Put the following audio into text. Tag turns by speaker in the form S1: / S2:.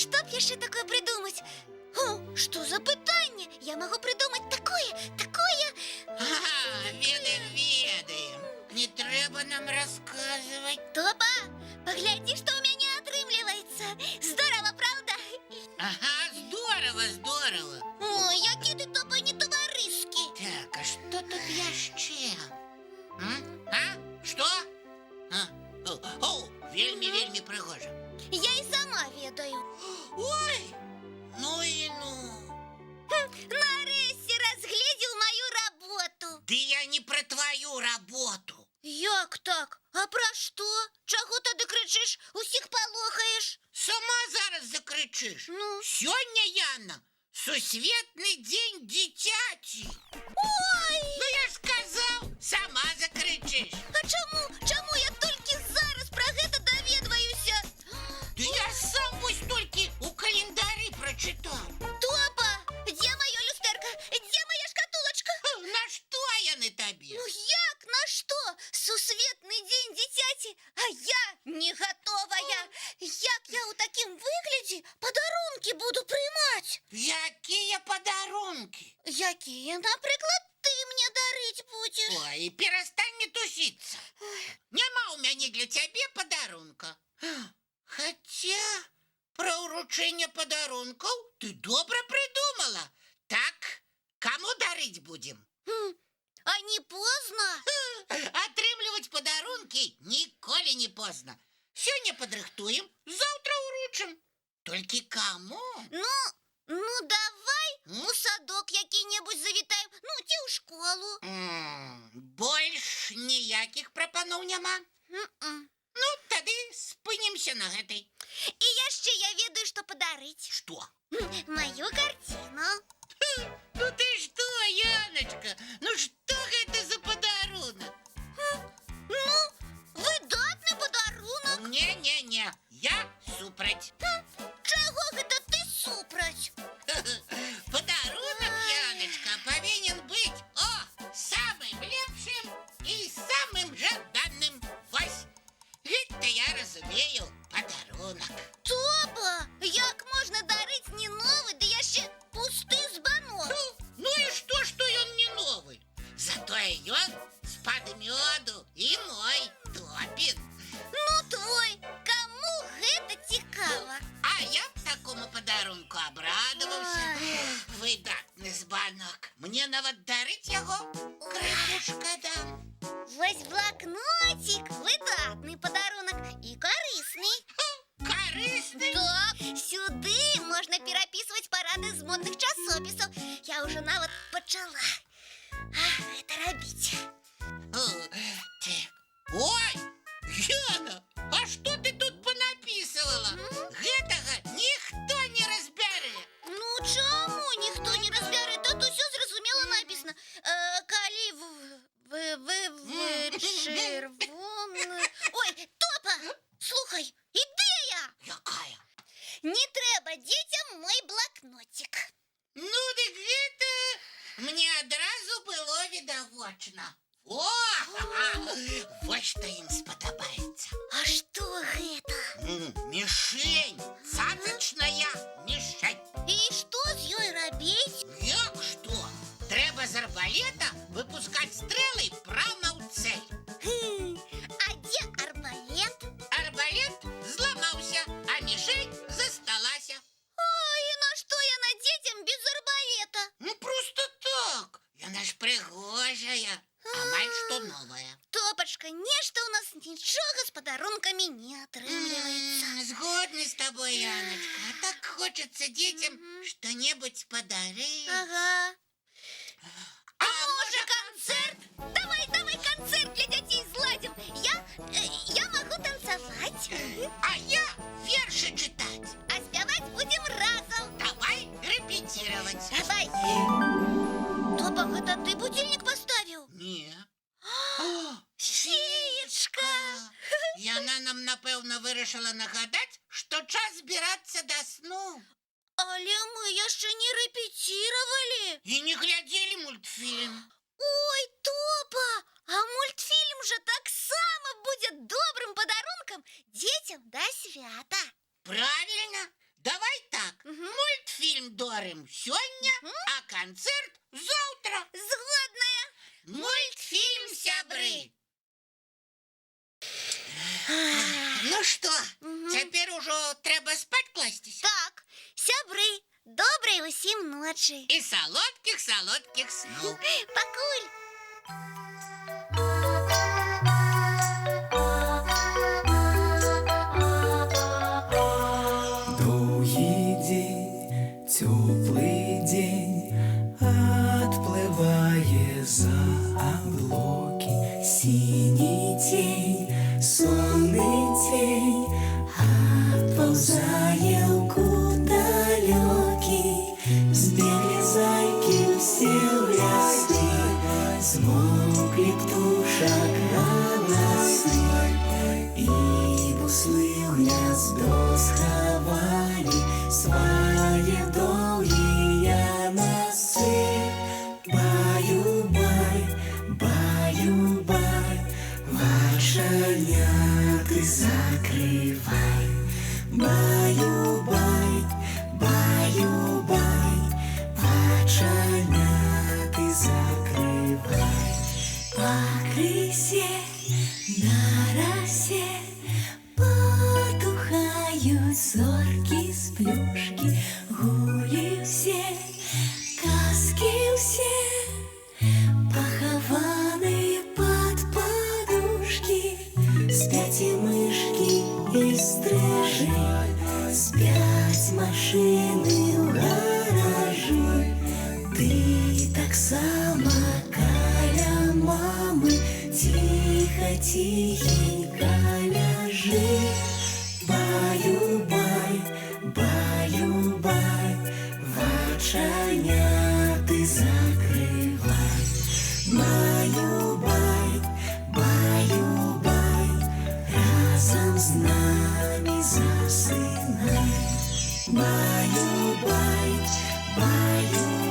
S1: што б яшчэ такое придумать? О, што за пытанне? Я могу придумать такое.
S2: Ведаем. Не трэба нам рассказывать.
S1: Топа, погляди, что у меня атрымліваецца. Здорово, правда?
S2: Ага, здорово.
S1: Ой, які ты, Топа, не товарыски.
S2: Так, а что тут яшчэ? Что? Вельмі прыгожа.
S1: Я и сама ведаю.
S2: Ой, ну.
S1: Нарэшце разгледзеў мою работу.
S2: Ды я не про твою работу.
S1: Як так? А про што? Чаго тады крычыш? Усіх палохаеш?
S2: Сама зараз закричиш.
S1: Ну?
S2: Сёння, Яна, Сусветны дзень дзіцяці.
S1: Ой!
S2: Ну я ж сказаў, сама закричиш.
S1: А чаму я толькі зараз пра гэта даведваюся?
S2: Ды я сам вось толькі у календары прачытаў.
S1: Топа, дзе маё люстэрка? Дзе мая шкатулачка?
S2: На што яны табе?
S1: Ну як, на што? Сусветны дзень дзіцяці, а я не гатовая. Як я ў такім выглядзе падарункі буду прымаць?
S2: Якія падарункі?
S1: Якія, напрыклад, ты мне дарыць будзеш?
S2: Ой, перастань метусіцца. Няма ў мяне для цябе падарунка. Хаця, пра ўручэнне падарункаў ты добра прыдумала. Так, каму дарыць будзем?
S1: А не позна?
S2: Атрымліваць падарункі ніколі не позна. Сёння падрыхтуем, заўтра ўручым. Толькі каму?
S1: Ну давай у садок які-небудзь завітаем, ну ці ў школу.
S2: Больш ніякіх прапаноў няма? Ну, тады спынімся на гэтай.
S1: І яшчэ я ведаю, што падарыць.
S2: Што?
S1: Маю карціну.
S2: Ну ты што, Яночка? Ну што гэта за падарунак?
S1: Ну, выдатны падарунак.
S2: Не, я супраць.
S1: Чаго гэта ты супраць?
S2: Падарунак, Яночка, павінен быць самым лепшым і самым жаданым. Вось, гэта я разумею падарунак.
S1: Топа, як можна дарыць не новы, ды яшчэ пусты збанок?
S2: Ну і што ён не новы? Затое ён з-пад мёду і мой Топін.
S1: Ну твой, каму гэта цікава?
S2: А я б такому падарунку абрадаваўся. Выдатны збанок. Мне нават дарыць яго крыху шкада.
S1: Вось блакнотик, выдатны падарунак і карысны.
S2: Карысны?
S1: Так, сюды можна перапісваць парады з модных часопісаў. Я ўжо нават пачала гэта рабіць.
S2: Ой, Яна, а што ты тут панапісывала? Гэтага ніхто не разбярэ.
S1: Ну чаму ніхто не разбярэ? Тут усё зразумела напісана. Калі чырвоны... Ой, Топа, слухай, ідэя!
S2: Якая?
S1: Не трэба дзецям мой блакнотик.
S2: Ну, дык гэта мне адразу было відавочна. Вось што ім спадабаецца.
S1: А што гэта?
S2: Мішень, цацачная мішень.
S1: І што з ёй рабіць?
S2: Як што? Трэба з арбалета выпускаць стрэлы прама ў цель.
S1: А дзе арбалет?
S2: Арбалет зламаўся, а мішень засталася.
S1: Ой, і нашто яна дзецям без арбалета?
S2: Ну, просто так. Яна ж прыгожая. Амаль што новая.
S1: Топачка, нешта ў нас нічога з падарункамі не атрымліваецца.
S2: Згодны з табой, Яночка. А так хочацца дзецям што-небудзь падарыць.
S1: Ага. А можа канцэрт? Давай канцэрт для дзяцей зладзім. Я магу танцаваць.
S2: А я вершы чытаць.
S1: А спяваць будзем разам.
S2: Давай рэпеціраваць.
S1: Давай. Топа, гэта ты будильник поставіў?
S2: Не.
S1: Феечка!
S2: Яна нам, напэўна, вырашыла нагадаць, што час збірацца да сну.
S1: Але мы яшчэ не рэпеціравалі.
S2: І не глядзелі мультфільм.
S1: Ой, Топа, а мультфільм жа таксама будзе добрым падарункам дзецям да свята.
S2: Правільна, давай так. Мультфільм дорим сёння, а канцэрт заўтра.
S1: Згодная.
S2: Мультфільм сябры. Ну што, цяпер ужо трэба спаць класціся?
S1: Так, сябры, добрай усім ночы.
S2: І салодкіх сноў.
S1: Пакуль.
S3: Долгий день, теплый день, отплывая за облаки. Синий тень, сонный тень, отползая куда далекий. Сбегли зайки все в лесы, смолкли птушек голосы, и буслы в гнездо сховали свои долгие носы. Баю-бай, баю-бай, вошеняты закрывай. Баю-бай, баю-бай, вошеняты закрывай. По крысе на росе потухают зорки с плюшки. Гули все, казки все, похованы под подушки. Спят и мышки, и стрижи, спят машины в гаражи. Ты так само каля мамы, тихо-тихенько ляжи. Баю-бай, баю-бай, воченяты закрывай. Баю-бай, баю-бай, разом с нами засынай. Баю-бай, баю-бай.